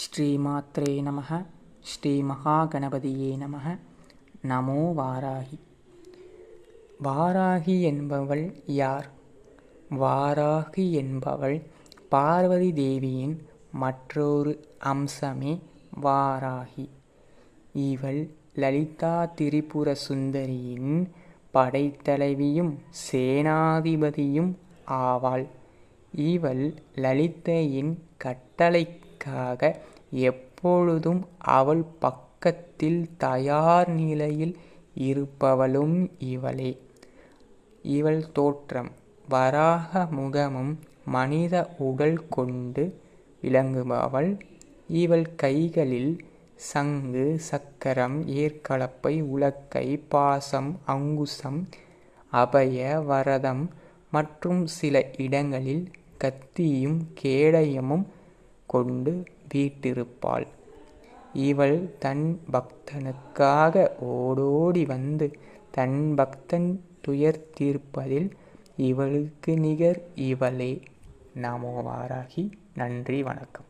ஸ்ரீமாத்ரே நமः. ஸ்ரீ மகாகணபதியே நமः. நமோ வாராகி. வாராகி என்பவள் யார்? வாராகி என்பவள் பார்வதி தேவியின் மற்றொரு அம்சமே வாராகி. இவள் லலிதா திரிபுர சுந்தரியின் படைத்தலைவியும் சேனாதிபதியும் ஆவாள். இவள் லலிதையின் கட்டளைக்காக எப்பொழுதும் அவள் பக்கத்தில் தயார் நிலையில் இருப்பவளும் இவளே. இவள் தோற்றம் வராக முகமும் மனித உடல் கொண்டு விளங்குபவள். இவள் கைகளில் சங்கு, சக்கரம், ஏர்கலப்பை, உலக்கை, பாசம், அங்குசம், அபய வரதம் மற்றும் சில இடங்களில் கத்தியும் கேடயமும் கொண்டு வீற்றிருப்பாள். இவள் தன் பக்தனுக்காக ஓடோடி வந்து தன் பக்தன் துயர் தீர்ப்பதில் இவளுக்கு நிகர் இவளே. நமோ வாராகி. நன்றி, வணக்கம்.